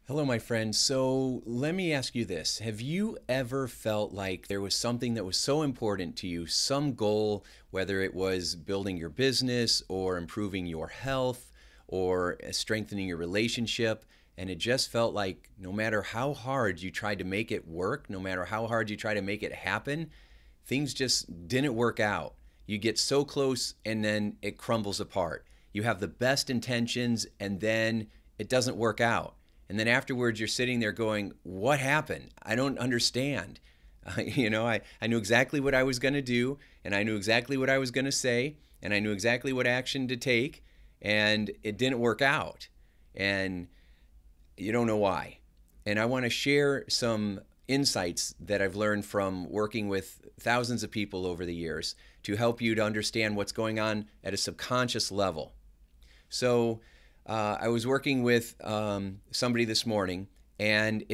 Hello, my friend. So let me ask you this. Have you ever felt like there was something that was so important to you, some goal, whether it was building your business or improving your health or strengthening your relationship, and it just felt like no matter how hard you tried to make it work, no matter how hard you try to make it happen, things just didn't work out. You get so close and then it crumbles apart. You have the best intentions and then it doesn't work out. And then afterwards, you're sitting there going, what happened? I don't understand. I knew exactly what I was going to do, and I knew exactly what I was going to say, and I knew exactly what action to take, and it didn't work out. And you don't know why. And I want to share some insights that I've learned from working with thousands of people over the years to help you to understand what's going on at a subconscious level. So, I was working with somebody this morning, and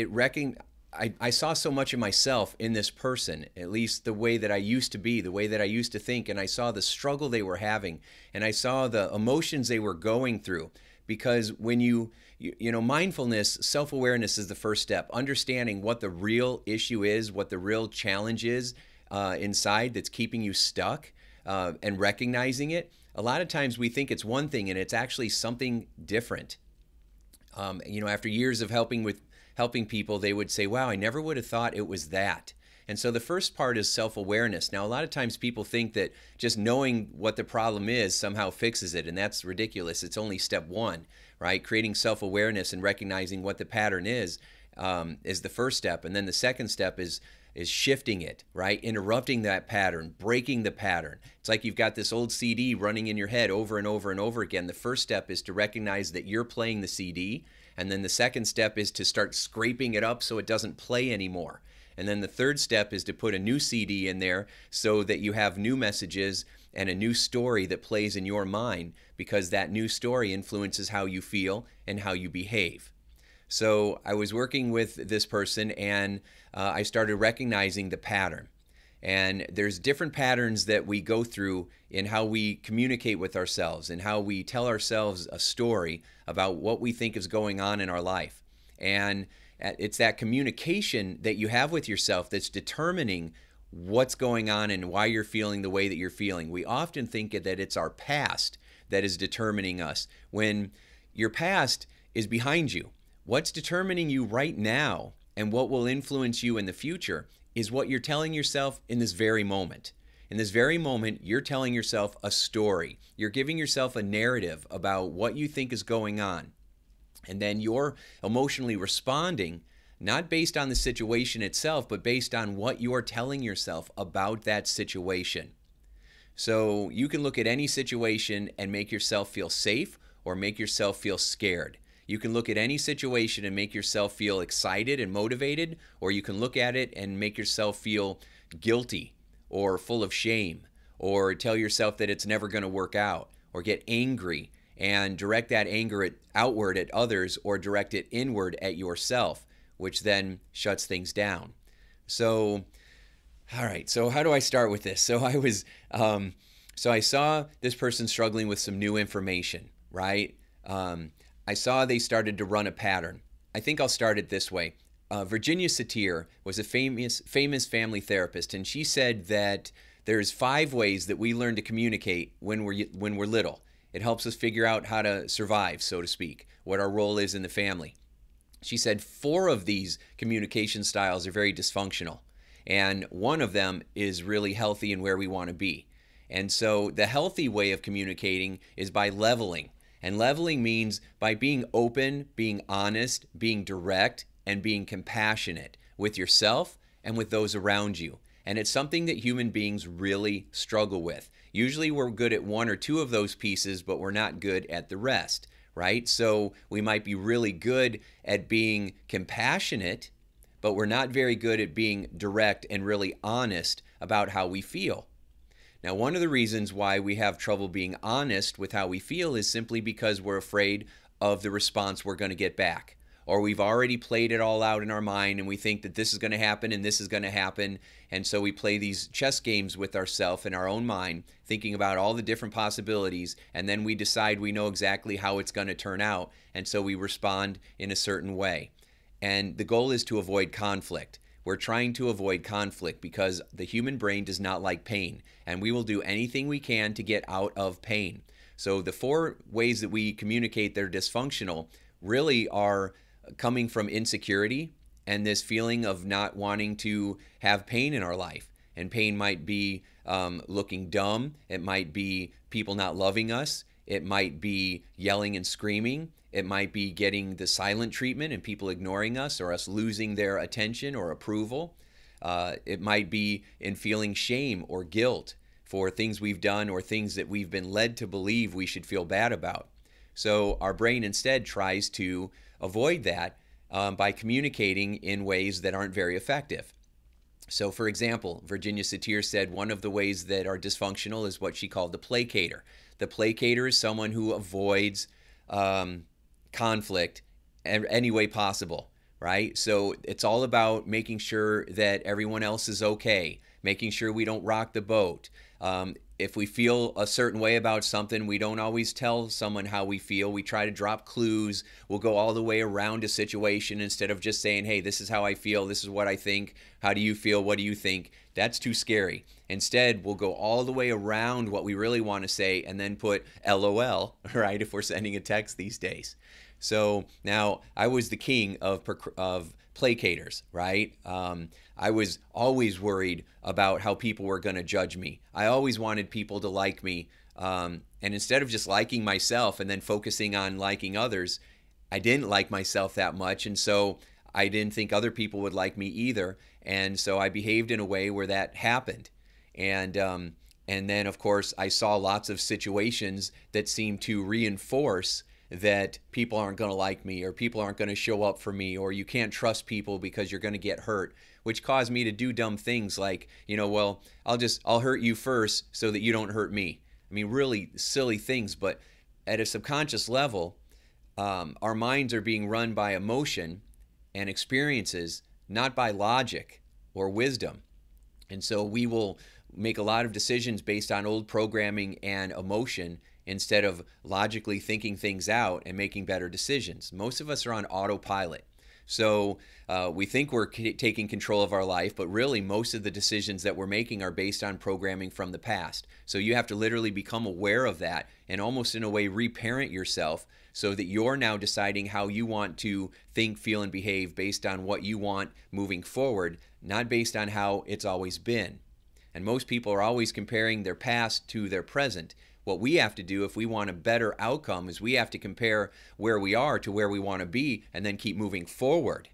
I saw so much of myself in this person, at least the way that I used to be, the way that I used to think, and I saw the struggle they were having, and I saw the emotions they were going through. Because when mindfulness, self-awareness is the first step. Understanding what the real issue is, what the real challenge is inside that's keeping you stuck, and recognizing it. A lot of times we think it's one thing and it's actually something different. After years of helping people, they would say, wow, I never would have thought it was that. And so the first part is self-awareness. Now, a lot of times people think that just knowing what the problem is somehow fixes it, and that's ridiculous. It's only step one, right? Creating self-awareness and recognizing what the pattern is the first step. And then the second step is shifting it, right? Interrupting that pattern, breaking the pattern. It's like you've got this old CD running in your head over and over and over again. The first step is to recognize that you're playing the CD. And then the second step is to start scraping it up so it doesn't play anymore. And then the third step is to put a new CD in there so that you have new messages and a new story that plays in your mind, because that new story influences how you feel and how you behave. So I was working with this person, and I started recognizing the pattern. And there's different patterns that we go through in how we communicate with ourselves and how we tell ourselves a story about what we think is going on in our life. And it's that communication that you have with yourself that's determining what's going on and why you're feeling the way that you're feeling. We often think that it's our past that is determining us, when your past is behind you. What's determining you right now and what will influence you in the future is what you're telling yourself in this very moment. In this very moment, you're telling yourself a story. You're giving yourself a narrative about what you think is going on. And then you're emotionally responding, not based on the situation itself, but based on what you're telling yourself about that situation. So you can look at any situation and make yourself feel safe or make yourself feel scared. You can look at any situation and make yourself feel excited and motivated, or you can look at it and make yourself feel guilty or full of shame, or tell yourself that it's never going to work out, or get angry and direct that anger outward at others, or direct it inward at yourself, which then shuts things down. So, all right, so how do I start with this? So I saw this person struggling with some new information, right? I saw they started to run a pattern. I think I'll start it this way. Virginia Satir was a famous family therapist, and she said that there's 5 ways that we learn to communicate when we're little. It helps us figure out how to survive, so to speak, what our role is in the family. She said 4 of these communication styles are very dysfunctional, and one of them is really healthy and where we want to be. And so the healthy way of communicating is by leveling. And leveling means by being open, being honest, being direct, and being compassionate with yourself and with those around you. And it's something that human beings really struggle with. Usually we're good at 1 or 2 of those pieces, but we're not good at the rest, right? So we might be really good at being compassionate, but we're not very good at being direct and really honest about how we feel. Now, one of the reasons why we have trouble being honest with how we feel is simply because we're afraid of the response we're going to get back. Or we've already played it all out in our mind and we think that this is going to happen and this is going to happen. And so we play these chess games with ourselves in our own mind, thinking about all the different possibilities, and then we decide we know exactly how it's going to turn out, and so we respond in a certain way. And the goal is to avoid conflict. We're trying to avoid conflict because the human brain does not like pain, and we will do anything we can to get out of pain. So the four ways that we communicate that are dysfunctional really are coming from insecurity and this feeling of not wanting to have pain in our life. And pain might be looking dumb. It might be people not loving us. It might be yelling and screaming. It might be getting the silent treatment and people ignoring us or us losing their attention or approval. It might be in feeling shame or guilt for things we've done or things that we've been led to believe we should feel bad about. So our brain instead tries to avoid that by communicating in ways that aren't very effective. So for example, Virginia Satir said one of the ways that are dysfunctional is what she called the placator. The placator is someone who avoids conflict any way possible, right? So it's all about making sure that everyone else is okay, making sure we don't rock the boat. If we feel a certain way about something, we don't always tell someone how we feel. We try to drop clues. We'll go all the way around a situation instead of just saying, hey, this is how I feel. This is what I think. How do you feel? What do you think? That's too scary. Instead, we'll go all the way around what we really want to say and then put LOL, right, if we're sending a text these days. So now I was the king of placators, right? I was always worried about how people were going to judge me. I always wanted people to like me. And instead of just liking myself and then focusing on liking others, I didn't like myself that much. And so I didn't think other people would like me either. And so I behaved in a way where that happened. And then, of course, I saw lots of situations that seemed to reinforce that people aren't going to like me or people aren't going to show up for me or you can't trust people because you're going to get hurt, which caused me to do dumb things like, well, I'll hurt you first so that you don't hurt me. I mean, really silly things, but at a subconscious level, our minds are being run by emotion and experiences, not by logic or wisdom. And so we will make a lot of decisions based on old programming and emotion instead of logically thinking things out and making better decisions. Most of us are on autopilot. So we think we're taking control of our life, but really most of the decisions that we're making are based on programming from the past. So you have to literally become aware of that and almost in a way reparent yourself so that you're now deciding how you want to think, feel, and behave based on what you want moving forward, not based on how it's always been. And most people are always comparing their past to their present. What we have to do if we want a better outcome is we have to compare where we are to where we want to be and then keep moving forward.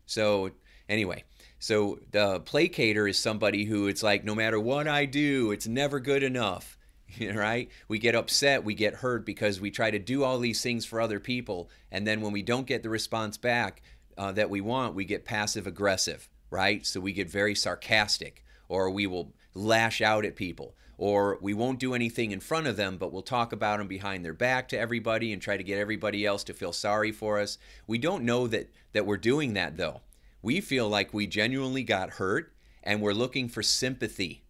So anyway, so the placator is somebody who it's like no matter what I do, it's never good enough, right? We get upset, we get hurt because we try to do all these things for other people, and then when we don't get the response back that we want, we get passive aggressive, right? So we get very sarcastic, or we will lash out at people. Or we won't do anything in front of them, but we'll talk about them behind their back to everybody and try to get everybody else to feel sorry for us. We don't know that we're doing that, though. We feel like we genuinely got hurt, and we're looking for sympathy.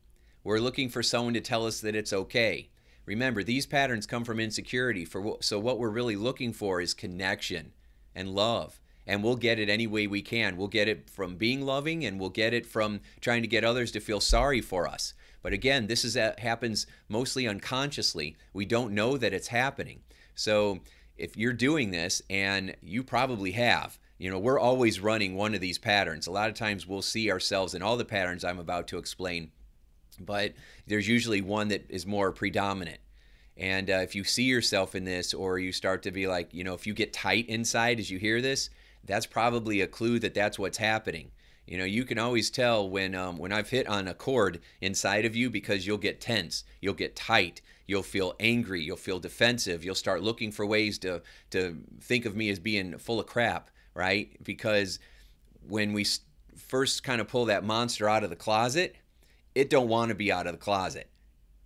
We're looking for someone to tell us that it's okay. Remember, these patterns come from insecurity. So what we're really looking for is connection and love. And we'll get it any way we can. We'll get it from being loving, and we'll get it from trying to get others to feel sorry for us. But again, this happens mostly unconsciously. We don't know that it's happening. So if you're doing this, and you probably have, we're always running one of these patterns. A lot of times we'll see ourselves in all the patterns I'm about to explain, but there's usually one that is more predominant. And if you see yourself in this, or you start to be like, if you get tight inside as you hear this, that's probably a clue that that's what's happening. You can always tell when I've hit on a chord inside of you, because you'll get tense, you'll get tight, you'll feel angry, you'll feel defensive, you'll start looking for ways to think of me as being full of crap, right? Because when we first kind of pull that monster out of the closet, it don't want to be out of the closet.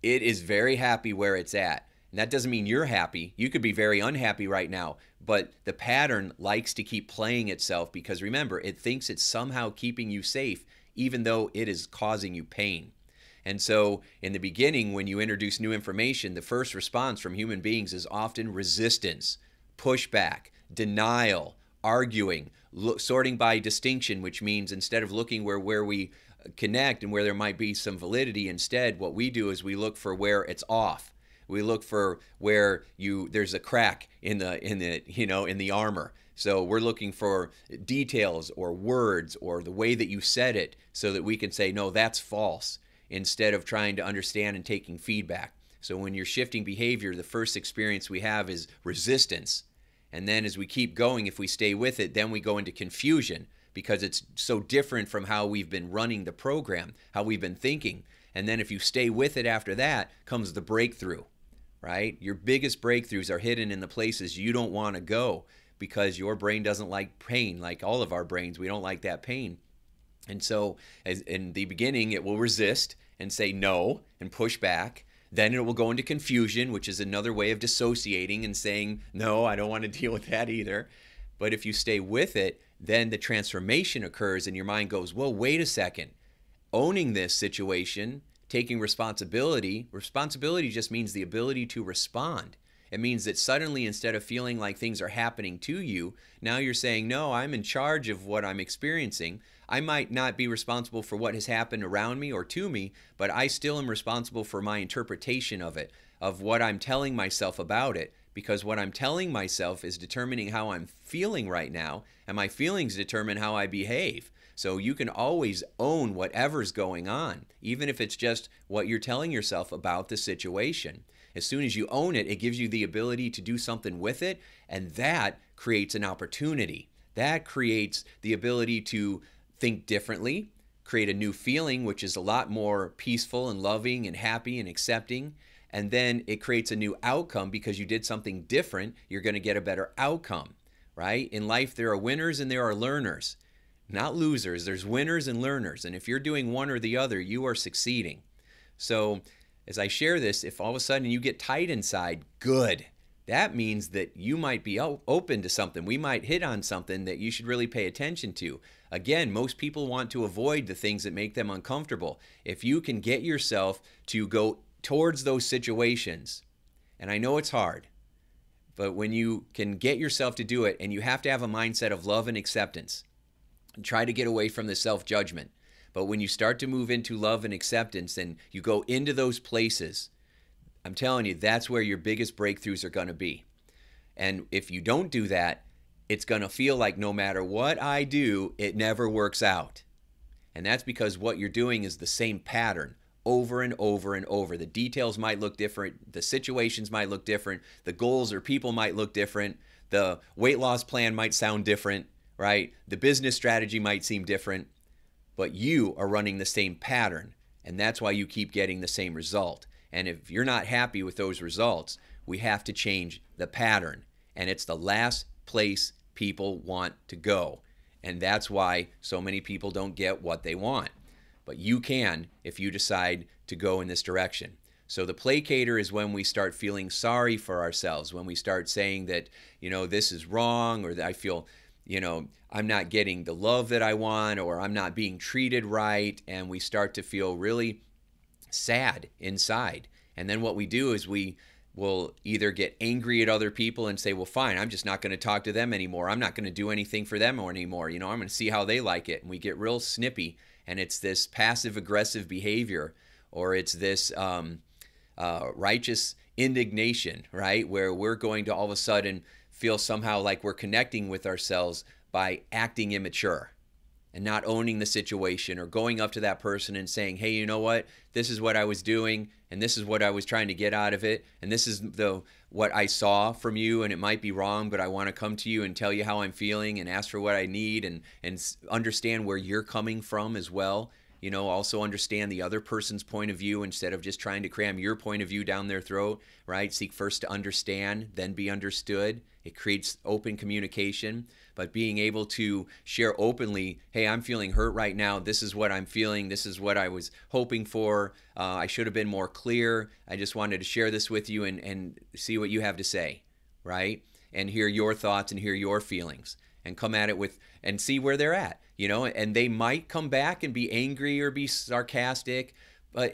It is very happy where it's at. And that doesn't mean you're happy. You could be very unhappy right now, but the pattern likes to keep playing itself because remember, it thinks it's somehow keeping you safe, even though it is causing you pain. And so in the beginning, when you introduce new information, the first response from human beings is often resistance, pushback, denial, arguing, sorting by distinction, which means instead of looking where we connect and where there might be some validity, instead what we do is we look for where it's off. We look for where there's a crack in the armor. So we're looking for details or words or the way that you said it so that we can say, no, that's false, instead of trying to understand and taking feedback. So when you're shifting behavior, the first experience we have is resistance. And then as we keep going, if we stay with it, then we go into confusion because it's so different from how we've been running the program, how we've been thinking. And then if you stay with it after that, comes the breakthrough, right? Your biggest breakthroughs are hidden in the places you don't want to go because your brain doesn't like pain, like all of our brains. We don't like that pain. And so in the beginning, it will resist and say no and push back. Then it will go into confusion, which is another way of dissociating and saying, no, I don't want to deal with that either. But if you stay with it, then the transformation occurs and your mind goes, well, wait a second. Owning this situation, taking responsibility. Responsibility just means the ability to respond. It means that suddenly, instead of feeling like things are happening to you, now you're saying, no, I'm in charge of what I'm experiencing. I might not be responsible for what has happened around me or to me, but I still am responsible for my interpretation of it, of what I'm telling myself about it, because what I'm telling myself is determining how I'm feeling right now, and my feelings determine how I behave. So you can always own whatever's going on, even if it's just what you're telling yourself about the situation. As soon as you own it, it gives you the ability to do something with it, and that creates an opportunity. That creates the ability to think differently, create a new feeling, which is a lot more peaceful and loving and happy and accepting. And then it creates a new outcome because you did something different. You're going to get a better outcome, right? In life, there are winners and there are learners, not losers. There's winners and learners. And if you're doing one or the other, you are succeeding. So as I share this, if all of a sudden you get tight inside, good. That means that you might be open to something. We might hit on something that you should really pay attention to. Again, most people want to avoid the things that make them uncomfortable. If you can get yourself to go towards those situations, and I know it's hard, but when you can get yourself to do it, and you have to have a mindset of love and acceptance, and try to get away from the self-judgment. But when you start to move into love and acceptance and you go into those places, I'm telling you, that's where your biggest breakthroughs are going to be. And if you don't do that, it's going to feel like no matter what I do, it never works out. And that's because what you're doing is the same pattern over and over and over. The details might look different. The situations might look different. The goals or people might look different. The weight loss plan might sound different, right? The business strategy might seem different. But you are running the same pattern. And that's why you keep getting the same result. And if you're not happy with those results, we have to change the pattern. And it's the last place people want to go. And that's why so many people don't get what they want. But you can if you decide to go in this direction. So the placator is when we start feeling sorry for ourselves, when we start saying that, this is wrong, or that I feel, I'm not getting the love that I want, or I'm not being treated right, and we start to feel really sad inside. And then what we do is we will either get angry at other people and say, well, fine, I'm just not going to talk to them anymore. I'm not going to do anything for them anymore. I'm going to see how they like it. And we get real snippy, and it's this passive-aggressive behavior, or it's this righteous indignation, right, where we're going to all of a sudden feel somehow like we're connecting with ourselves by acting immature and not owning the situation, or going up to that person and saying, hey, you know what, this is what I was doing, and this is what I was trying to get out of it, and this is what I saw from you, and it might be wrong, but I want to come to you and tell you how I'm feeling and ask for what I need, and understand where you're coming from as well. Also understand the other person's point of view instead of just trying to cram your point of view down their throat, right? Seek first to understand, then be understood. It creates open communication. But being able to share openly, hey, I'm feeling hurt right now. This is what I'm feeling. This is what I was hoping for. I should have been more clear. I just wanted to share this with you and see what you have to say, right? And hear your thoughts and hear your feelings, and come at it with, and see where they're at, and they might come back and be angry or be sarcastic, but,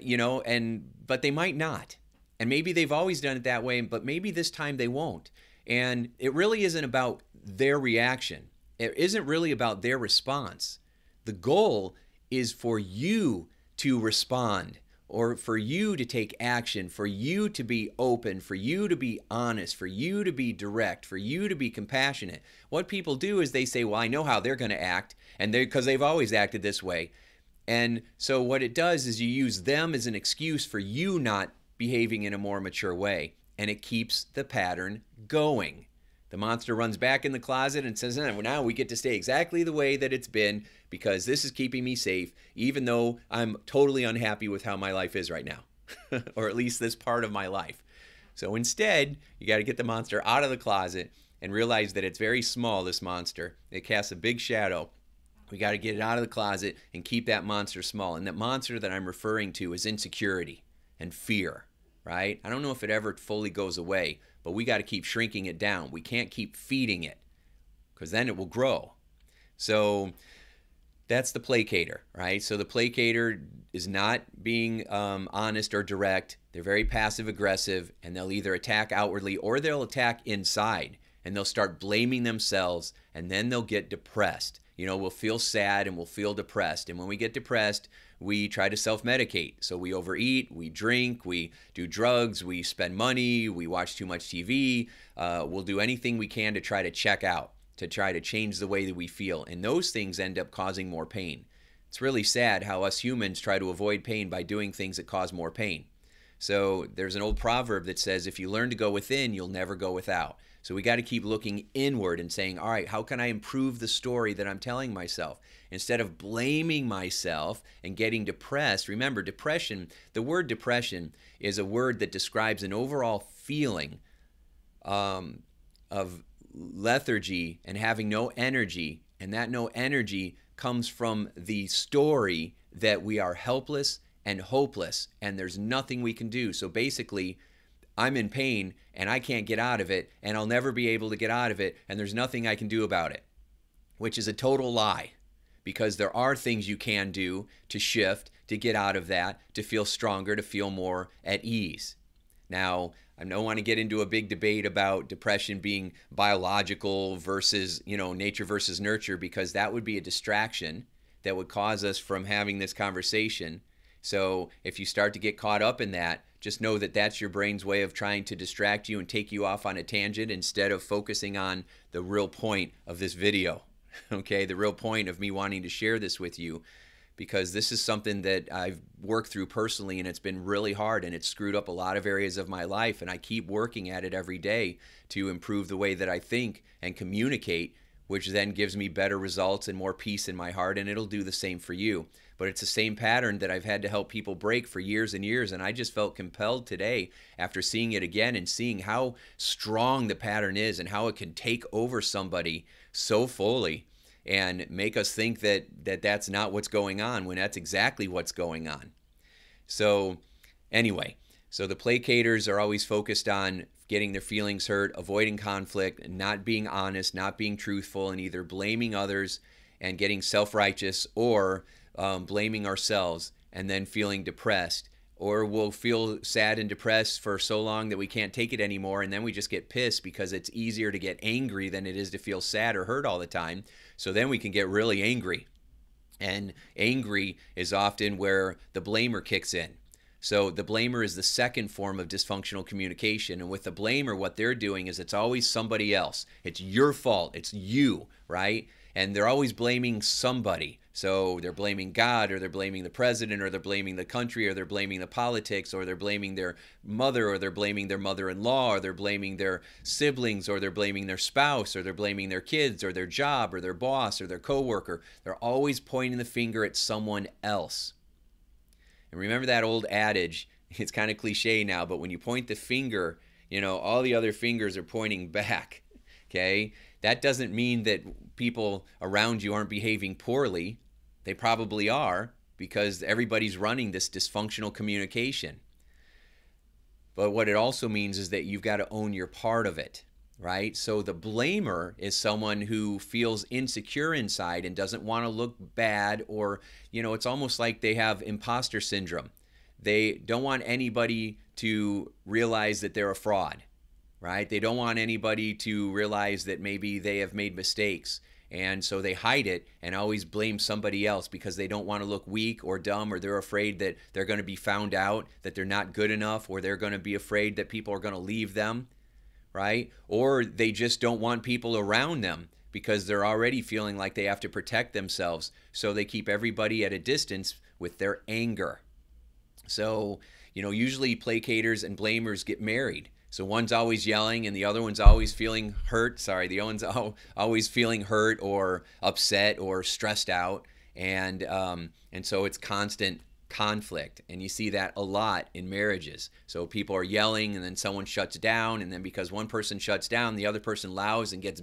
but they might not. And maybe they've always done it that way, but maybe this time they won't. And it really isn't about their reaction. It isn't really about their response. The goal is for you to respond, or for you to take action, for you to be open, for you to be honest, for you to be direct, for you to be compassionate. What people do is they say, well, I know how they're going to act, and because they've always acted this way. And so what it does is you use them as an excuse for you not behaving in a more mature way, and it keeps the pattern going. The monster runs back in the closet and says, well, now we get to stay exactly the way that it's been because this is keeping me safe, even though I'm totally unhappy with how my life is right now, or at least this part of my life. So instead, you got to get the monster out of the closet and realize that it's very small, this monster. It casts a big shadow. We got to get it out of the closet and keep that monster small. And that monster that I'm referring to is insecurity and fear, right? I don't know if it ever fully goes away, but we got to keep shrinking it down. We can't keep feeding it because then it will grow. So that's the placator, right? So the placator is not being honest or direct. They're very passive aggressive, and they'll either attack outwardly or they'll attack inside, and they'll start blaming themselves, and then they'll get depressed. You know, we'll feel sad and we'll feel depressed. And when we get depressed, we try to self-medicate. So we overeat, we drink, we do drugs, we spend money, we watch too much TV. We'll do anything we can to try to check out, to try to change the way that we feel. And those things end up causing more pain. It's really sad how us humans try to avoid pain by doing things that cause more pain. So there's an old proverb that says, if you learn to go within, you'll never go without. So we got to keep looking inward and saying, all right, how can I improve the story that I'm telling myself? Instead of blaming myself and getting depressed. Remember, depression, the word depression is a word that describes an overall feeling of lethargy and having no energy. And that no energy comes from the story that we are helpless and hopeless and there's nothing we can do. So basically, I'm in pain and I can't get out of it and I'll never be able to get out of it and there's nothing I can do about it, which is a total lie, because there are things you can do to shift, to get out of that, to feel stronger, to feel more at ease. Now, I don't want to get into a big debate about depression being biological versus, nature versus nurture, because that would be a distraction that would cause us from having this conversation. So if you start to get caught up in that, just know that that's your brain's way of trying to distract you and take you off on a tangent instead of focusing on the real point of this video, okay? The real point of me wanting to share this with you, because this is something that I've worked through personally and it's been really hard and it's screwed up a lot of areas of my life, and I keep working at it every day to improve the way that I think and communicate, which then gives me better results and more peace in my heart, and it'll do the same for you. But it's the same pattern that I've had to help people break for years and years, and I just felt compelled today after seeing it again and seeing how strong the pattern is and how it can take over somebody so fully and make us think that that's not what's going on when that's exactly what's going on. So anyway, so the placators are always focused on getting their feelings hurt, avoiding conflict, not being honest, not being truthful, and either blaming others and getting self-righteous, or blaming ourselves and then feeling depressed. Or we'll feel sad and depressed for so long that we can't take it anymore, and then we just get pissed because it's easier to get angry than it is to feel sad or hurt all the time. So then we can get really angry. And angry is often where the blamer kicks in. So the blamer is the second form of dysfunctional communication. And with the blamer, what they're doing is it's always somebody else. It's your fault. It's you, right? And they're always blaming somebody. So they're blaming God, or they're blaming the president, or they're blaming the country, or they're blaming the politics, or they're blaming their mother, or they're blaming their mother-in-law, or they're blaming their siblings, or they're blaming their spouse, or they're blaming their kids, or their job, or their boss, or their coworker. They're always pointing the finger at someone else. And remember that old adage, it's kind of cliche now, but when you point the finger, all the other fingers are pointing back, okay? That doesn't mean that people around you aren't behaving poorly. They probably are, because everybody's running this dysfunctional communication. But what it also means is that you've got to own your part of it, right? So the blamer is someone who feels insecure inside and doesn't want to look bad, or, it's almost like they have imposter syndrome. They don't want anybody to realize that they're a fraud, right? They don't want anybody to realize that maybe they have made mistakes. And so they hide it and always blame somebody else because they don't want to look weak or dumb, or they're afraid that they're going to be found out, that they're not good enough, or they're going to be afraid that people are going to leave them, right? Or they just don't want people around them because they're already feeling like they have to protect themselves. So they keep everybody at a distance with their anger. So, usually placaters and blamers get married. So one's always yelling and the other one's always feeling hurt. Sorry, the one's always feeling hurt or upset or stressed out. And so it's constant conflict. And you see that a lot in marriages. So people are yelling and then someone shuts down. And then because one person shuts down, the other person yells and gets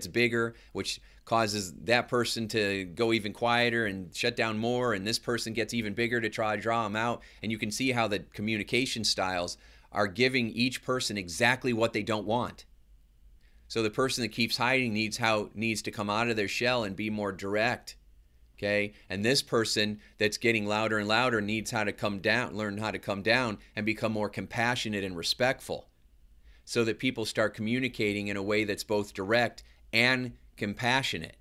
bigger, which causes that person to go even quieter and shut down more. And this person gets even bigger to try to draw them out. And you can see how the communication styles are giving each person exactly what they don't want. So the person that keeps hiding needs to come out of their shell and be more direct. Okay? And this person that's getting louder and louder needs how to come down, learn how to come down and become more compassionate and respectful, so that people start communicating in a way that's both direct and compassionate.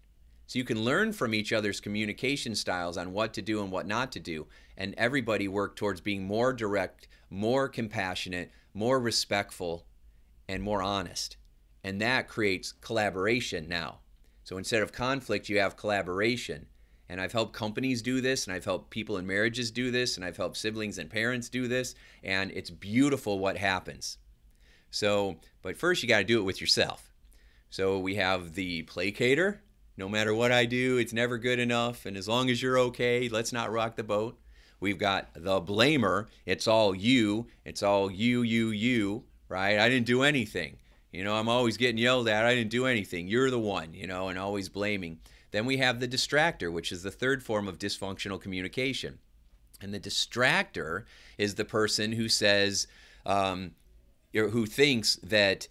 So you can learn from each other's communication styles on what to do and what not to do, and everybody work towards being more direct, more compassionate, more respectful, and more honest. And that creates collaboration now. So instead of conflict, you have collaboration. And I've helped companies do this, and I've helped people in marriages do this, and I've helped siblings and parents do this, and it's beautiful what happens. So, but first you got to do it with yourself. So we have the placator. No matter what I do, it's never good enough, and as long as you're okay, let's not rock the boat. We've got the blamer. It's all you. It's all you, right? I didn't do anything. I'm always getting yelled at. I didn't do anything. You're the one, and always blaming. Then we have the distractor, which is the third form of dysfunctional communication. And the distractor is the person who says, who thinks that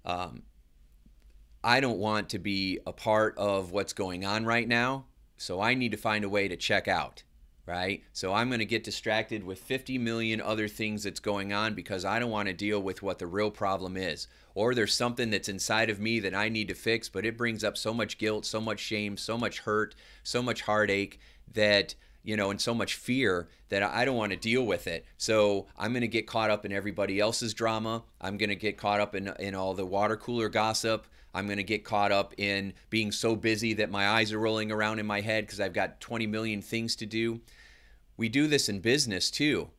I don't want to be a part of what's going on right now, so I need to find a way to check out, right? So I'm going to get distracted with 50 million other things that's going on because I don't want to deal with what the real problem is. Or there's something that's inside of me that I need to fix, but it brings up so much guilt, so much shame, so much hurt, so much heartache that, and so much fear that I don't want to deal with it. So I'm going to get caught up in everybody else's drama. I'm going to get caught up in all the water cooler gossip. I'm going to get caught up in being so busy that my eyes are rolling around in my head because I've got 20 million things to do. We do this in business too.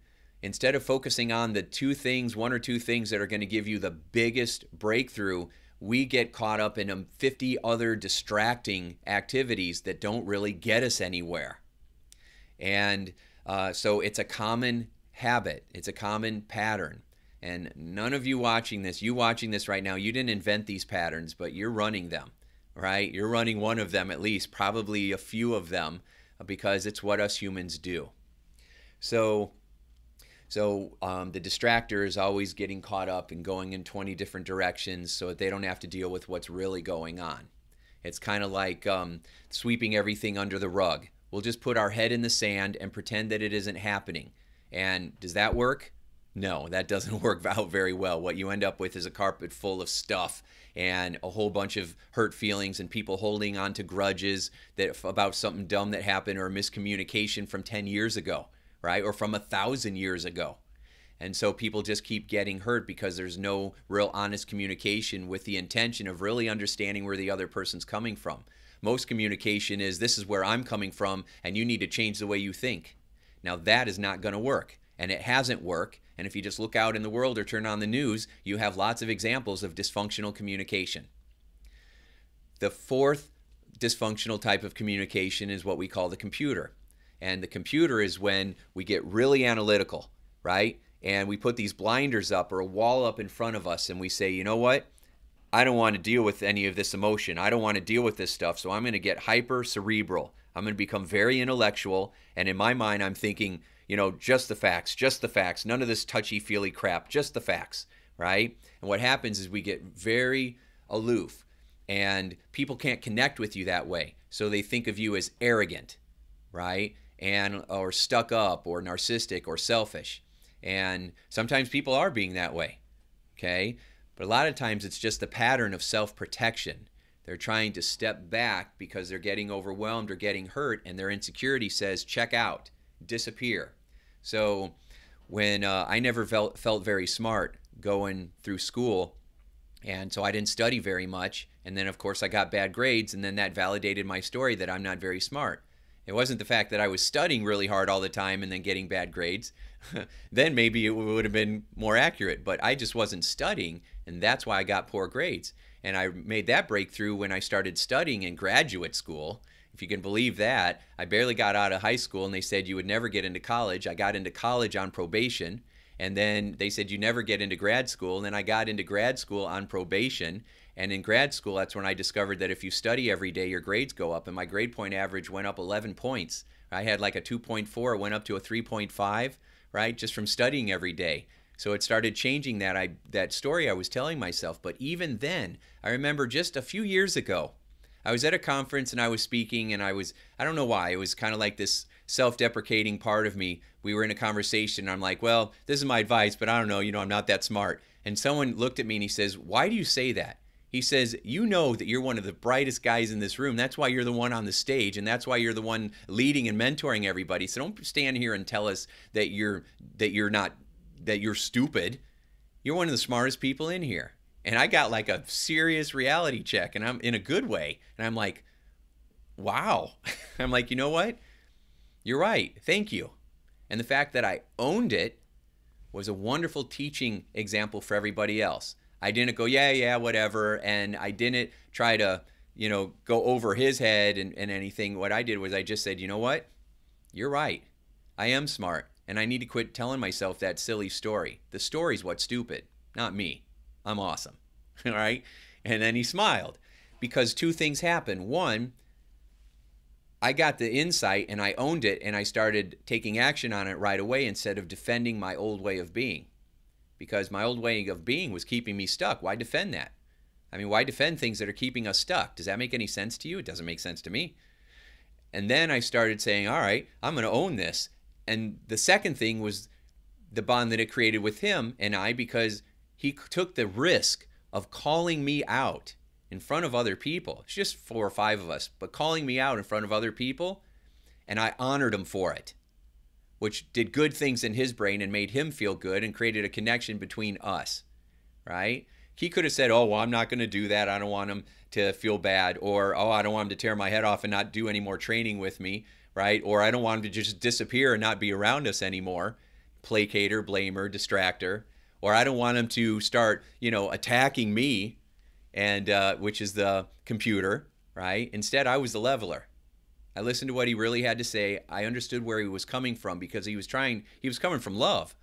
Instead of focusing on the one or two things that are going to give you the biggest breakthrough, we get caught up in 50 other distracting activities that don't really get us anywhere. And so it's a common habit. It's a common pattern. And none of you watching this right now, you didn't invent these patterns, but you're running them, right? You're running one of them at least, probably a few of them, because it's what us humans do. So the distractor is always getting caught up and going in 20 different directions so that they don't have to deal with what's really going on. It's kind of like sweeping everything under the rug. We'll just put our head in the sand and pretend that it isn't happening. And does that work? No, that doesn't work out very well. What you end up with is a carpet full of stuff and a whole bunch of hurt feelings and people holding on to grudges about something dumb that happened or a miscommunication from 10 years ago, right? Or from 1,000 years ago. And so people just keep getting hurt because there's no real honest communication with the intention of really understanding where the other person's coming from. Most communication is, this is where I'm coming from and you need to change the way you think. Now that is not going to work, and it hasn't worked. And if you just look out in the world or turn on the news, you have lots of examples of dysfunctional communication. The fourth dysfunctional type of communication is what we call the computer. And the computer is when we get really analytical, right? And we put these blinders up or a wall up in front of us and we say, you know what? I don't want to deal with any of this emotion. I don't want to deal with this stuff. So I'm going to get hyper cerebral. I'm going to become very intellectual. And in my mind, I'm thinking, just the facts, none of this touchy-feely crap, just the facts, right? And what happens is we get very aloof and people can't connect with you that way. So they think of you as arrogant, right? Or stuck up or narcissistic or selfish. And sometimes people are being that way, okay? But a lot of times it's just the pattern of self-protection. They're trying to step back because they're getting overwhelmed or getting hurt, and their insecurity says, check out, disappear. So when I never felt very smart going through school, and so I didn't study very much. And then, of course, I got bad grades, and then that validated my story that I'm not very smart. It wasn't the fact that I was studying really hard all the time and then getting bad grades. Then maybe it would have been more accurate, but I just wasn't studying, and that's why I got poor grades. And I made that breakthrough when I started studying in graduate school. If you can believe that, I barely got out of high school, and they said you would never get into college. I got into college on probation. And then they said you never get into grad school. And then I got into grad school on probation. And in grad school, that's when I discovered that if you study every day, your grades go up. And my grade point average went up 11 points. I had like a 2.4, it went up to a 3.5, right? Just from studying every day. So it started changing that story I was telling myself. But even then, I remember just a few years ago, I was at a conference and I was speaking, and I don't know why, it was kind of like this self-deprecating part of me. We were in a conversation, and I'm like, well, this is my advice, but I don't know, I'm not that smart. And someone looked at me and he says, why do you say that? He says, you know that you're one of the brightest guys in this room. That's why you're the one on the stage, and that's why you're the one leading and mentoring everybody. So don't stand here and tell us that you're stupid. You're one of the smartest people in here. And I got like a serious reality check, and I'm in a good way. And I'm like, wow. I'm like, you know what? You're right. Thank you. And the fact that I owned it was a wonderful teaching example for everybody else. I didn't go, yeah, whatever. And I didn't try to, go over his head and anything. What I did was I just said, you know what? You're right. I am smart. And I need to quit telling myself that silly story. The story's what's stupid, not me. I'm awesome. All right? And then he smiled, because two things happened. One, I got the insight and I owned it, and I started taking action on it right away instead of defending my old way of being, because my old way of being was keeping me stuck. Why defend that? I mean, why defend things that are keeping us stuck? Does that make any sense to you? It doesn't make sense to me. And then I started saying, all right, I'm going to own this. And the second thing was the bond that it created with him and I, because he took the risk of calling me out in front of other people. It's just 4 or 5 of us, but calling me out in front of other people, and I honored him for it, which did good things in his brain and made him feel good and created a connection between us, right? He could have said, oh, well, I'm not going to do that. I don't want him to feel bad. Or, oh, I don't want him to tear my head off and not do any more training with me, right? Or I don't want him to just disappear and not be around us anymore. Placater, blamer, distractor. Or I don't want him to start, attacking me, and which is the computer, right? Instead, I was the leveler. I listened to what he really had to say. I understood where he was coming from, because he was coming from love,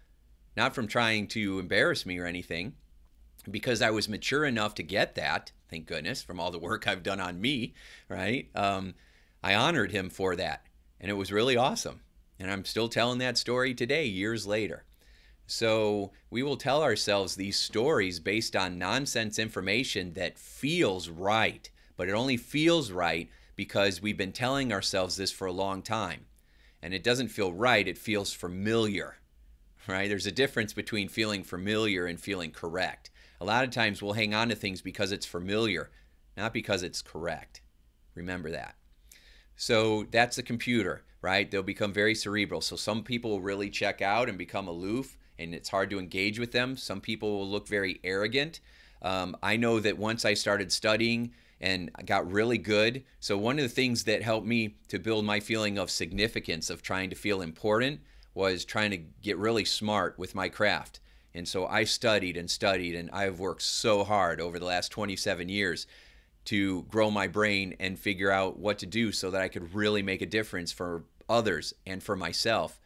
not from trying to embarrass me or anything. Because I was mature enough to get that, thank goodness, from all the work I've done on me, right? I honored him for that, and it was really awesome. And I'm still telling that story today, years later. So we will tell ourselves these stories based on nonsense information that feels right, but it only feels right because we've been telling ourselves this for a long time. And it doesn't feel right, it feels familiar, right? There's a difference between feeling familiar and feeling correct. A lot of times we'll hang on to things because it's familiar, not because it's correct. Remember that. So that's the computer, right? They'll become very cerebral. So some people will really check out and become aloof, and it's hard to engage with them. Some people will look very arrogant. I know that once I started studying and I got really good, so one of the things that helped me to build my feeling of significance, of trying to feel important, was trying to get really smart with my craft. And so I studied and studied, and I've worked so hard over the last 27 years to grow my brain and figure out what to do so that I could really make a difference for others and for myself.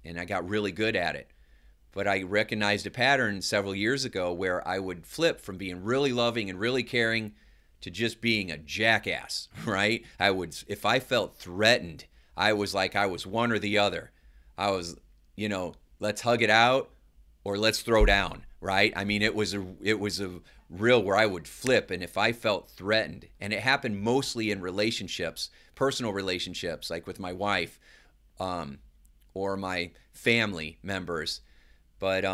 And I got really good at it. But I recognized a pattern several years ago where I would flip from being really loving and really caring to just being a jackass, right? If I felt threatened, I was like I was one or the other. I was, let's hug it out, or let's throw down, right? I mean, it was a real where I would flip, and if I felt threatened, and it happened mostly in relationships, personal relationships, like with my wife, or my family members, but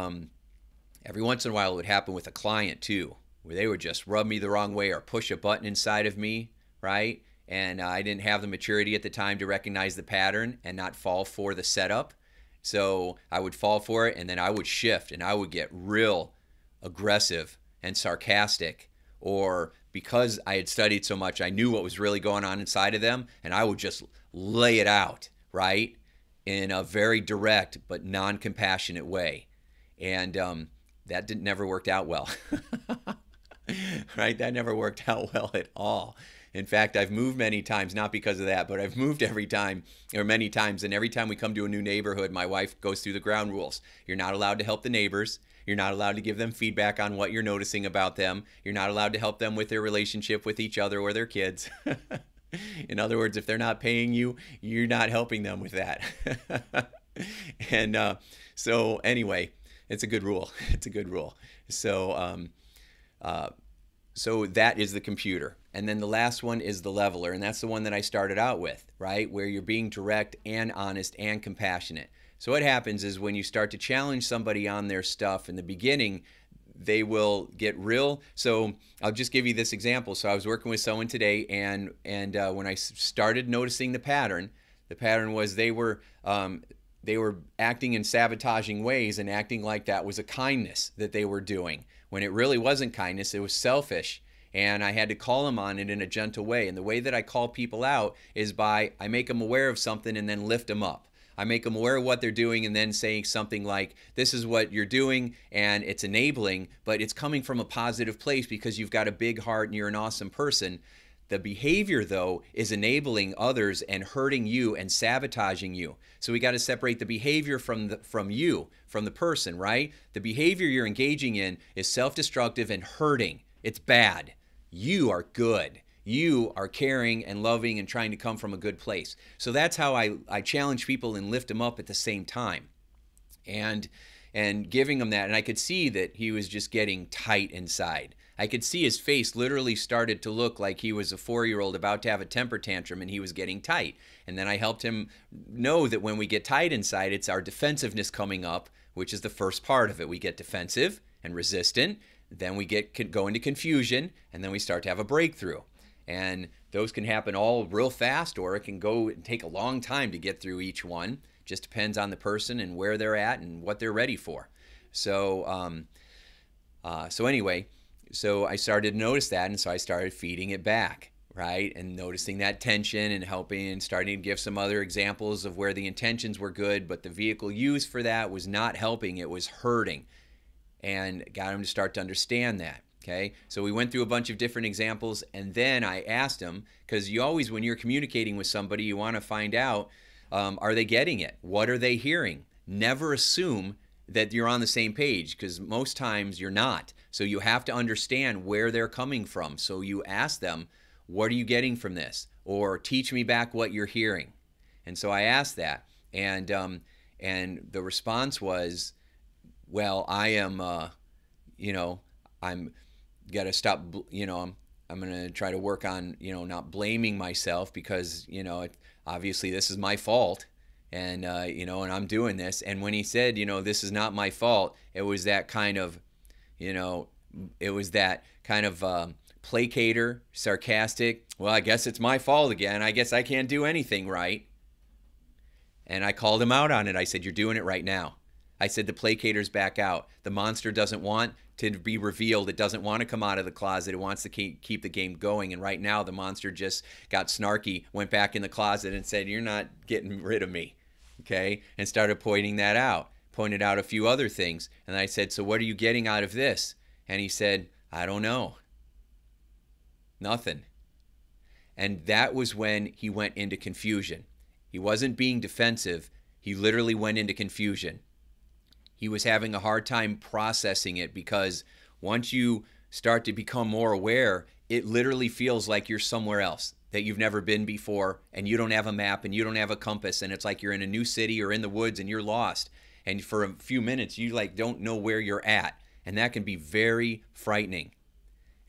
every once in a while it would happen with a client too, where they would just rub me the wrong way or push a button inside of me, right? And I didn't have the maturity at the time to recognize the pattern and not fall for the setup. So I would fall for it, and then I would shift and I would get real aggressive and sarcastic. Or because I had studied so much, I knew what was really going on inside of them, and I would just lay it out, right? In a very direct but non compassionate way. And that never worked out well. Right? That never worked out well at all. In fact, I've moved many times, not because of that, but I've moved every time, or many times, and every time we come to a new neighborhood, my wife goes through the ground rules. You're not allowed to help the neighbors. You're not allowed to give them feedback on what you're noticing about them. You're not allowed to help them with their relationship with each other or their kids. In other words, if they're not paying you, you're not helping them with that. And so anyway, it's a good rule. It's a good rule. So so that is the computer. And then the last one is the leveler, and that's the one that I started out with, right? Where you're being direct and honest and compassionate. So what happens is when you start to challenge somebody on their stuff in the beginning, they will get real. So I'll just give you this example. So I was working with someone today, and when I started noticing the pattern was they were acting in sabotaging ways and acting like that was a kindness that they were doing, when it really wasn't kindness. It was selfish. And I had to call them on it in a gentle way. And the way that I call people out is by I make them aware of something and then lift them up. I make them aware of what they're doing and then saying something like, this is what you're doing and it's enabling, but it's coming from a positive place because you've got a big heart and you're an awesome person. The behavior, though, is enabling others and hurting you and sabotaging you. So we got to separate the behavior from the person, right? The behavior you're engaging in is self-destructive and hurting. It's bad. You are good. You are caring and loving and trying to come from a good place. So that's how I challenge people and lift them up at the same time. And giving him that. And I could see that he was just getting tight inside. I could see his face literally started to look like he was a 4-year-old about to have a temper tantrum, and he was getting tight. And then I helped him know that when we get tight inside, it's our defensiveness coming up, which is the first part of it. We get defensive and resistant. Then we go into confusion, and then we start to have a breakthrough. And those can happen all real fast, or it can go and take a long time to get through each one. Just depends on the person and where they're at and what they're ready for. So, anyway, so I started to notice that, and so I started feeding it back, right? And noticing that tension and helping and starting to give some other examples of where the intentions were good, but the vehicle used for that was not helping, it was hurting. And got him to start to understand that. Okay, so we went through a bunch of different examples, and then I asked him, because you always, when you're communicating with somebody, you want to find out, are they getting it? What are they hearing? Never assume that you're on the same page, because most times you're not. So you have to understand where they're coming from. So you ask them, what are you getting from this? Or teach me back what you're hearing. And so I asked that, and the response was, well, I am, I'm got to stop, I'm going to try to work on, not blaming myself because, obviously this is my fault and, and I'm doing this. And when he said, this is not my fault, it was that kind of, placator, sarcastic, well, I guess it's my fault again. I guess I can't do anything right. And I called him out on it. I said, you're doing it right now. I said the placator's back out. The monster doesn't want to be revealed. It doesn't want to come out of the closet. It wants to keep the game going. And right now the monster just got snarky, went back in the closet and said, you're not getting rid of me. Okay? And started pointing that out. Pointed out a few other things. And I said, so what are you getting out of this? And he said, I don't know. Nothing. And that was when he went into confusion. He wasn't being defensive. He literally went into confusion. He was having a hard time processing it because once you start to become more aware, it literally feels like you're somewhere else that you've never been before, and you don't have a map and you don't have a compass, and it's like you're in a new city or in the woods and you're lost. And for a few minutes, you don't know where you're at. And that can be very frightening.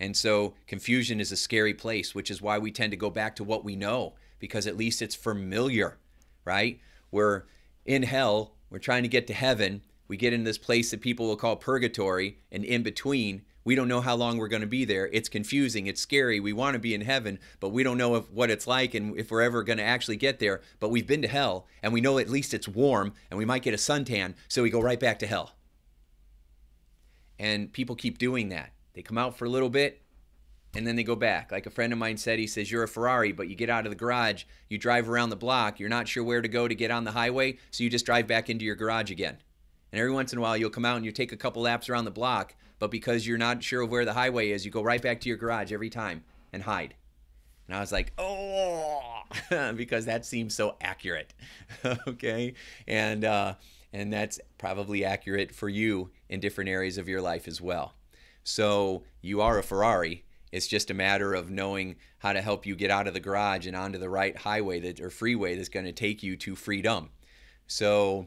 And so confusion is a scary place, which is why we tend to go back to what we know, because at least it's familiar, right? We're in hell, we're trying to get to heaven. We get into this place that people will call purgatory, and in between, We don't know how long we're going to be there. It's confusing. It's scary. We want to be in heaven, but we don't know what it's like and if we're ever going to actually get there. But we've been to hell, and we know at least it's warm, and we might get a suntan, so we go right back to hell. And people keep doing that. They come out for a little bit, and then they go back. Like a friend of mine said, he says, you're a Ferrari, but you get out of the garage, you drive around the block, you're not sure where to go to get on the highway, so you just drive back into your garage again. And every once in a while, you'll come out and you take a couple laps around the block, but because you're not sure of where the highway is, you go right back to your garage every time and hide. And I was like, oh, because that seems so accurate, okay? And that's probably accurate for you in different areas of your life as well. So you are a Ferrari. It's just a matter of knowing how to help you get out of the garage and onto the right highway or freeway that's going to take you to freedom. So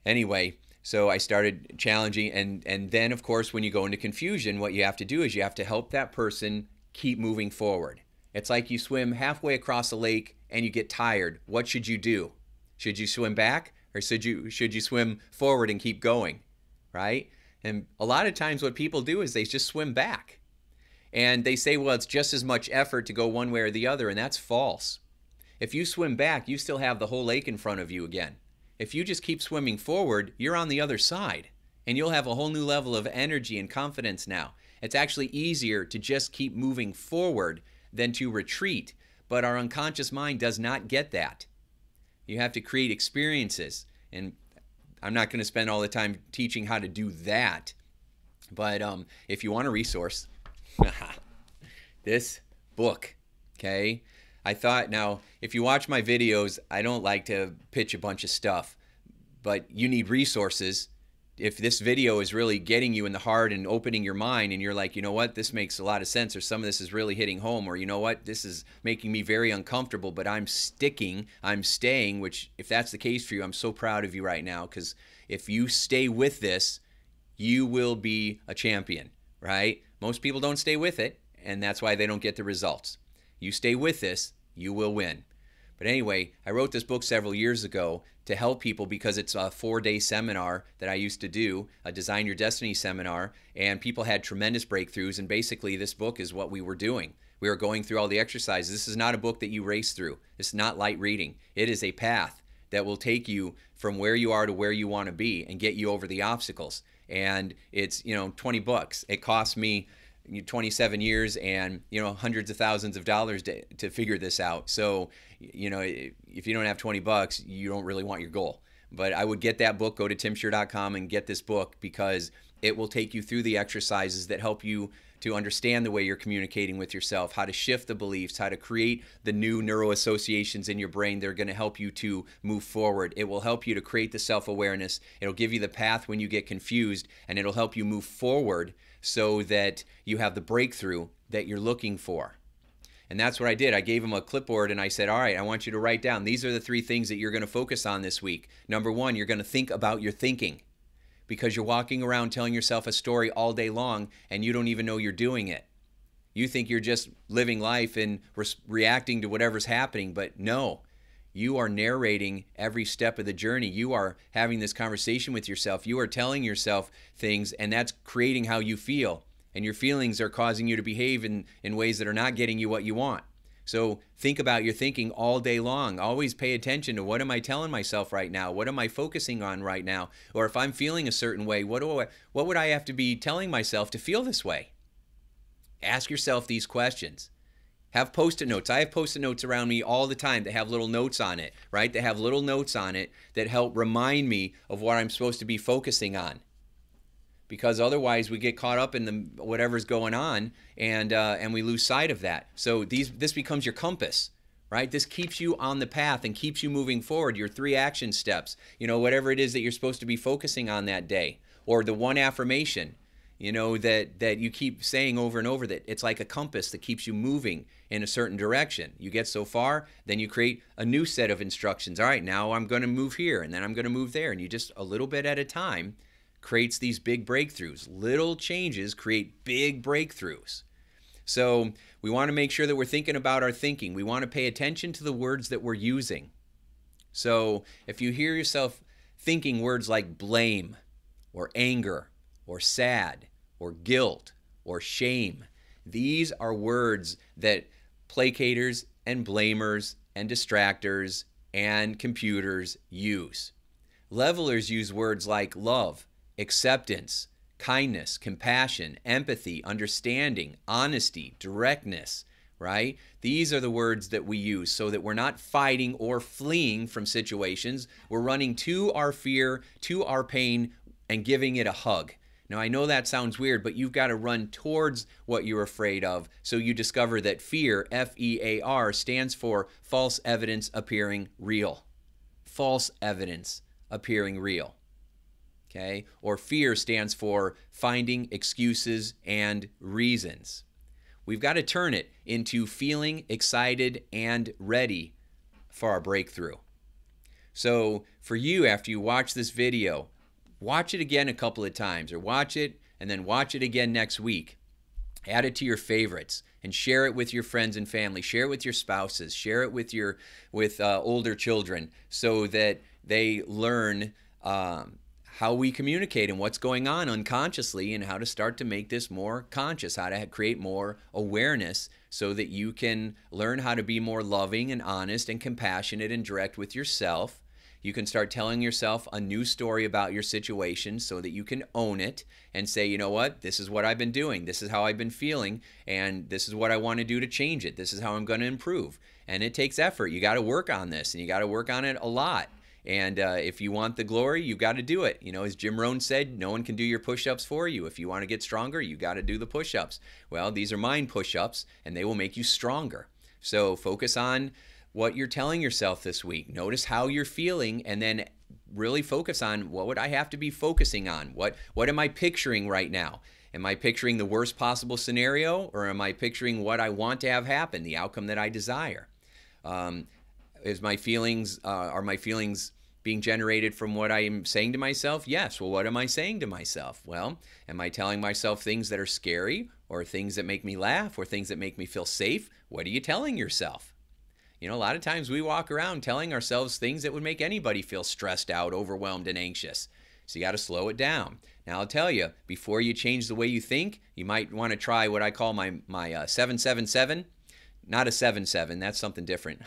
anyway, so I started challenging, and then of course when you go into confusion, what you have to do is you have to help that person keep moving forward. It's like you swim halfway across a lake and you get tired. What should you do? Should you swim back, or should you swim forward and keep going, right? And a lot of times what people do is they just swim back. And they say, well, it's just as much effort to go one way or the other, and that's false. If you swim back, you still have the whole lake in front of you again. If you just keep swimming forward, you're on the other side, and you'll have a whole new level of energy and confidence now. It's actually easier to just keep moving forward than to retreat, but our unconscious mind does not get that. You have to create experiences, and I'm not going to spend all the time teaching how to do that, but if you want a resource, this book, okay? I thought, now, if you watch my videos, I don't like to pitch a bunch of stuff, but you need resources. If this video is really getting you in the heart and opening your mind, and you're like, you know what, this makes a lot of sense, or some of this is really hitting home, or you know what, this is making me very uncomfortable, but I'm staying, which if that's the case for you, I'm so proud of you right now, because if you stay with this, you will be a champion, right? Most people don't stay with it, and that's why they don't get the results. You stay with this, you will win. But anyway, I wrote this book several years ago to help people because it's a 4-day seminar that I used to do, a Design Your Destiny seminar, and people had tremendous breakthroughs, and basically this book is what we were doing. We were going through all the exercises. This is not a book that you race through. It's not light reading. It is a path that will take you from where you are to where you want to be and get you over the obstacles. And it's, $20. It cost me 27 years and, hundreds of thousands of dollars to figure this out. So, if you don't have $20, you don't really want your goal. But I would get that book, go to timshurr.com and get this book, because it will take you through the exercises that help you to understand the way you're communicating with yourself, how to shift the beliefs, how to create the new neural associations in your brain that are going to help you to move forward. It will help you to create the self-awareness. It'll give you the path when you get confused, and it'll help you move forward so that you have the breakthrough that you're looking for. And that's what I did. I gave him a clipboard and I said, all right, I want you to write down, these are the 3 things that you're going to focus on this week. Number 1, you're going to think about your thinking, because you're walking around telling yourself a story all day long and you don't even know you're doing it. You think you're just living life and reacting to whatever's happening, but no. You are narrating every step of the journey. You are having this conversation with yourself. You are telling yourself things, and that's creating how you feel. And your feelings are causing you to behave in ways that are not getting you what you want. So think about your thinking all day long. Always pay attention to, what am I telling myself right now? What am I focusing on right now? Or if I'm feeling a certain way, what would I have to be telling myself to feel this way? Ask yourself these questions. Have Post-it notes. I have Post-it notes around me all the time that have little notes on it, right? They have little notes on it that help remind me of what I'm supposed to be focusing on. Because otherwise we get caught up in whatever's going on, and we lose sight of that. So this becomes your compass, right? This keeps you on the path and keeps you moving forward, your 3 action steps, whatever it is that you're supposed to be focusing on that day, or the one affirmation, that you keep saying over and over, that it's like a compass that keeps you moving in a certain direction. You get so far, then you create a new set of instructions. All right, now I'm going to move here, and then I'm going to move there, and you just, a little bit at a time, creates these big breakthroughs. Little changes create big breakthroughs. So we want to make sure that we're thinking about our thinking. We want to pay attention to the words that we're using. So if you hear yourself thinking words like blame, or anger, or sad, or guilt, or shame. These are words that placaters and blamers and distractors and computers use. Levelers use words like love, acceptance, kindness, compassion, empathy, understanding, honesty, directness, right? These are the words that we use so that we're not fighting or fleeing from situations. We're running to our fear, to our pain, and giving it a hug. Now, I know that sounds weird, but you've got to run towards what you're afraid of so you discover that fear, F-E-A-R, stands for false evidence appearing real. False evidence appearing real. Okay? Or fear stands for finding excuses and reasons. We've got to turn it into feeling excited and ready for our breakthrough. So for you, after you watch this video, watch it again a couple of times, or watch it and then watch it again next week. Add it to your favorites and share it with your friends and family. Share it with your spouses. Share it with your older children so that they learn how we communicate and what's going on unconsciously, and how to start to make this more conscious, how to create more awareness so that you can learn how to be more loving and honest and compassionate and direct with yourself. You can start telling yourself a new story about your situation so that you can own it and say, you know what, this is what I've been doing, this is how I've been feeling, and this is what I want to do to change it. This is how I'm going to improve. And it takes effort. You got to work on this, and you got to work on it a lot. And if you want the glory, you got to do it. You know, as Jim Rohn said, no one can do your push-ups for you. If you want to get stronger, you got to do the push-ups. Well, these are mind push-ups, and they will make you stronger. So focus on what you're telling yourself this week. Notice how you're feeling, and then really focus on what would I have to be focusing on? What am I picturing right now? Am I picturing the worst possible scenario, or am I picturing what I want to have happen, the outcome that I desire? Are my feelings being generated from what I am saying to myself? Yes. Well, what am I saying to myself? Well, am I telling myself things that are scary, or things that make me laugh, or things that make me feel safe? What are you telling yourself? You know, a lot of times we walk around telling ourselves things that would make anybody feel stressed out, overwhelmed, and anxious. So you got to slow it down. Now, I'll tell you, before you change the way you think, you might want to try what I call my 777. Not a 7-7, that's something different.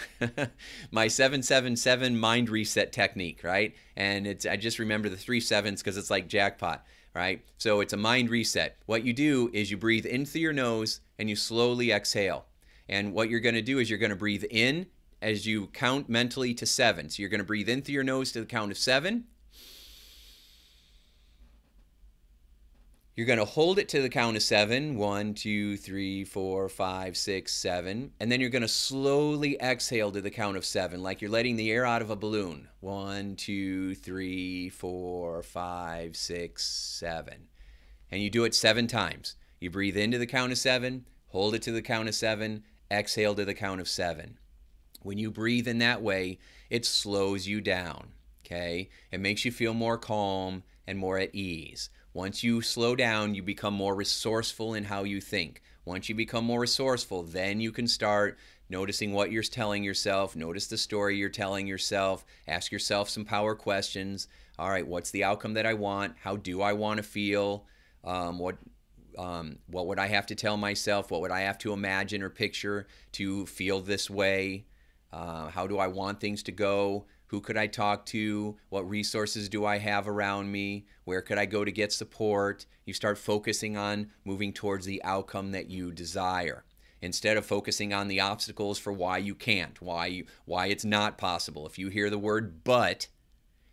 My 777 mind reset technique, right? And I just remember the 3 7s because it's like jackpot, right? So it's a mind reset. What you do is you breathe in through your nose and you slowly exhale. And what you're going to do is you're going to breathe in as you count mentally to 7. So you're going to breathe in through your nose to the count of 7. You're going to hold it to the count of 7. 1, 2, 3, 4, 5, 6, 7. And then you're going to slowly exhale to the count of 7, like you're letting the air out of a balloon. 1, 2, 3, 4, 5, 6, 7. And you do it 7 times. You breathe into the count of 7, hold it to the count of 7, exhale to the count of 7. When you breathe in that way, it slows you down, okay? It makes you feel more calm and more at ease. Once you slow down, you become more resourceful in how you think. Once you become more resourceful, then you can start noticing what you're telling yourself. Notice the story you're telling yourself. Ask yourself some power questions. All right, what's the outcome that I want? How do I want to feel? What would I have to tell myself? What would I have to imagine or picture to feel this way? How do I want things to go? Who could I talk to? What resources do I have around me? Where could I go to get support? You start focusing on moving towards the outcome that you desire, instead of focusing on the obstacles for why you can't, why it's not possible. If you hear the word but,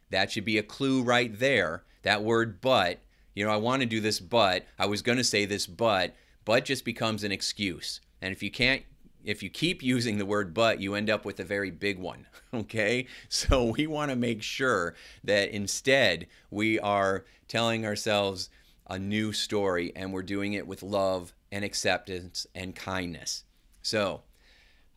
that should be a clue right there. That word but, you know, I want to do this, but I was going to say this, but just becomes an excuse. And if you keep using the word but, you end up with a very big one, okay? So we want to make sure that instead we are telling ourselves a new story, and we're doing it with love and acceptance and kindness. So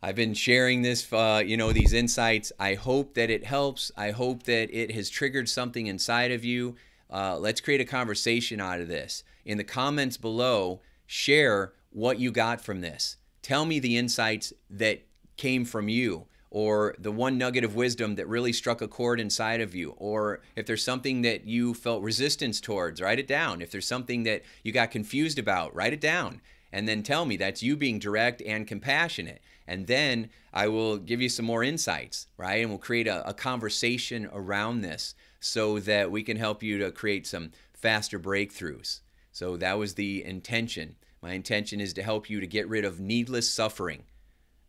I've been sharing this, these insights. I hope that it helps. I hope that it has triggered something inside of you. Let's create a conversation out of this. In the comments below, share what you got from this. Tell me the insights that came from you, or the one nugget of wisdom that really struck a chord inside of you, or if there's something that you felt resistance towards, write it down. If there's something that you got confused about, write it down. And then tell me. That's you being direct and compassionate. And then I will give you some more insights, right? And we'll create a conversation around this so that we can help you to create some faster breakthroughs. So that was the intention. My intention is to help you to get rid of needless suffering.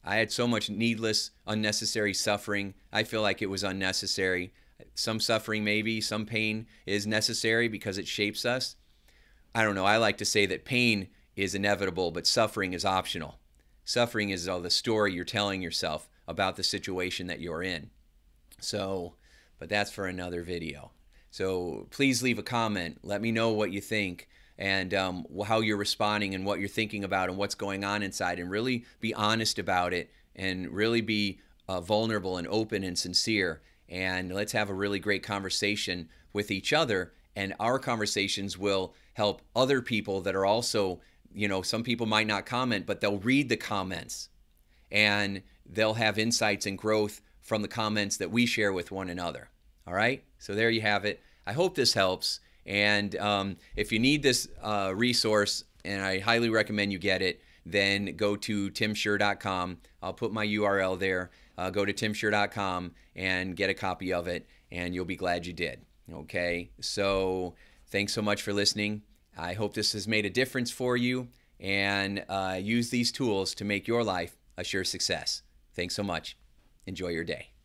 I had so much needless, unnecessary suffering. I feel like it was unnecessary. Some suffering maybe, some pain is necessary because it shapes us. I don't know. I like to say that pain is inevitable, but suffering is optional. Suffering is all the story you're telling yourself about the situation that you're in. So, but that's for another video. So please leave a comment. Let me know what you think and how you're responding and what you're thinking about and what's going on inside, and really be honest about it and really be vulnerable and open and sincere. And let's have a really great conversation with each other, and our conversations will help other people that are also, you know, some people might not comment, but they'll read the comments and they'll have insights and growth from the comments that we share with one another. All right? So there you have it. I hope this helps. And if you need this resource, and I highly recommend you get it, then go to timshurr.com. I'll put my URL there. Go to timshurr.com and get a copy of it, and you'll be glad you did. Okay? So thanks so much for listening. I hope this has made a difference for you, and use these tools to make your life a sure success. Thanks so much. Enjoy your day.